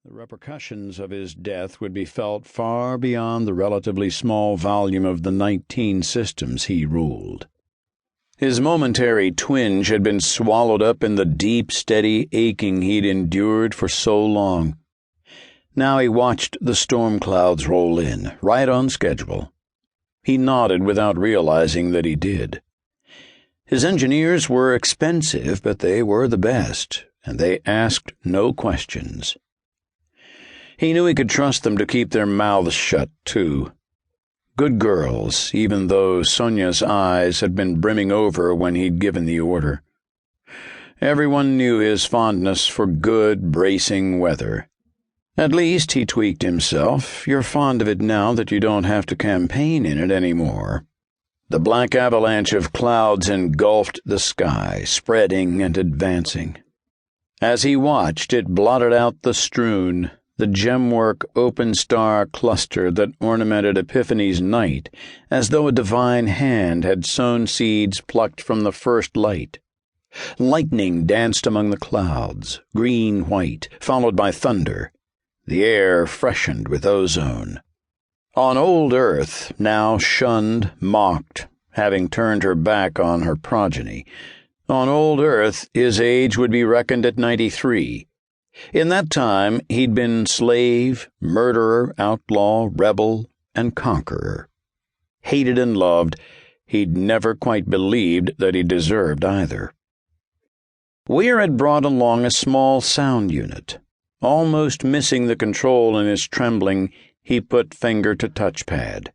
The repercussions of his death would be felt far beyond the relatively small volume of the 19 systems he ruled. His momentary twinge had been swallowed up in the deep, steady aching he'd endured for so long. Now he watched the storm clouds roll in, right on schedule. He nodded without realizing that he did. His engineers were expensive, but they were the best, and they asked no questions. He knew he could trust them to keep their mouths shut, too. Good girls, even though Sonia's eyes had been brimming over when he'd given the order. Everyone knew his fondness for good, bracing weather. At least, he tweaked himself, you're fond of it now that you don't have to campaign in it anymore. The black avalanche of clouds engulfed the sky, spreading and advancing. As he watched, it blotted out the strewn, the gemwork open star cluster that ornamented Epiphany's night, as though a divine hand had sown seeds plucked from the first light. Lightning danced among the clouds, green-white, followed by thunder. The air freshened with ozone. On old Earth, now shunned, mocked, having turned her back on her progeny, on old Earth his age would be reckoned at 93. In that time, he'd been slave, murderer, outlaw, rebel, and conqueror. Hated and loved, he'd never quite believed that he deserved either. Weir had brought along a small sound unit. Almost missing the control in his trembling, he put finger to touchpad.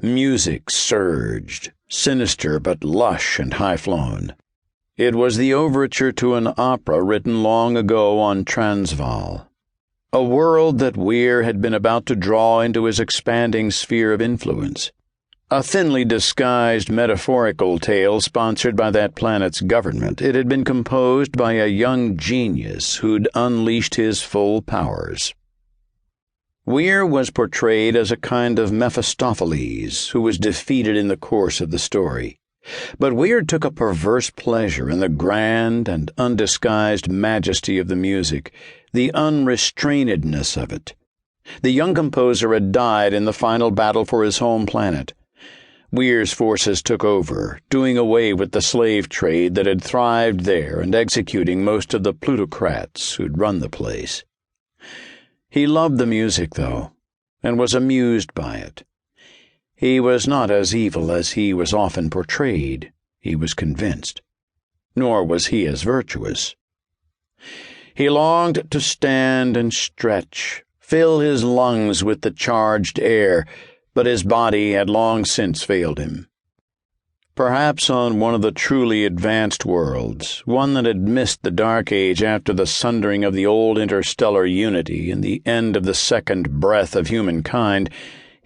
Music surged, sinister but lush and high-flown. It was the overture to an opera written long ago on Transvaal, a world that Weir had been about to draw into his expanding sphere of influence, a thinly disguised metaphorical tale sponsored by that planet's government. It had been composed by a young genius who'd unleashed his full powers. Weir was portrayed as a kind of Mephistopheles who was defeated in the course of the story. But Weir took a perverse pleasure in the grand and undisguised majesty of the music, the unrestrainedness of it. The young composer had died in the final battle for his home planet. Weir's forces took over, doing away with the slave trade that had thrived there and executing most of the plutocrats who'd run the place. He loved the music, though, and was amused by it. He was not as evil as he was often portrayed, he was convinced. Nor was he as virtuous. He longed to stand and stretch, fill his lungs with the charged air, but his body had long since failed him. Perhaps on one of the truly advanced worlds, one that had missed the Dark Age after the sundering of the old interstellar unity and the end of the second breath of humankind,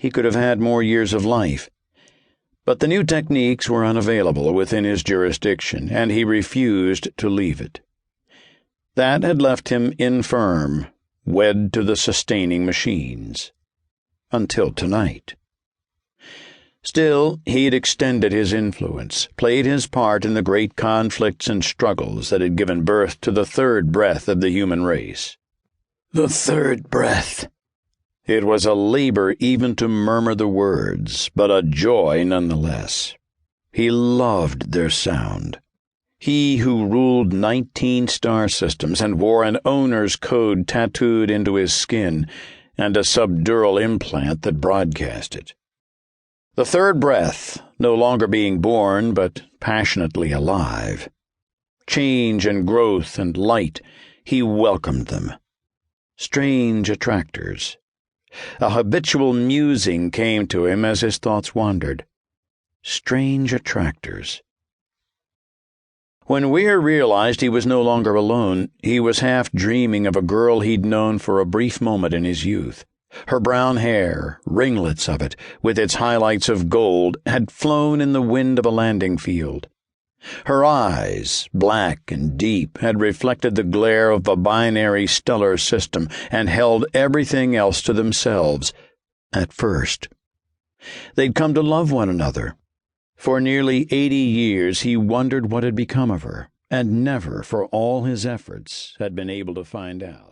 he could have had more years of life. But the new techniques were unavailable within his jurisdiction, and he refused to leave it. That had left him infirm, wed to the sustaining machines. Until tonight. Still, he'd extended his influence, played his part in the great conflicts and struggles that had given birth to the third breath of the human race. The third breath. It was a labor even to murmur the words, but a joy nonetheless. He loved their sound. He who ruled 19 star systems and wore an owner's code tattooed into his skin and a subdural implant that broadcast it. The third breath, no longer being born but passionately alive. Change and growth and light, he welcomed them. Strange attractors. A habitual musing came to him as his thoughts wandered. Strange attractors. When Weir realized he was no longer alone, he was half dreaming of a girl he'd known for a brief moment in his youth. Her brown hair, ringlets of it, with its highlights of gold, had flown in the wind of a landing field. Her eyes, black and deep, had reflected the glare of a binary stellar system and held everything else to themselves, at first. They'd come to love one another. For nearly 80 years he wondered what had become of her, and never, for all his efforts, had been able to find out.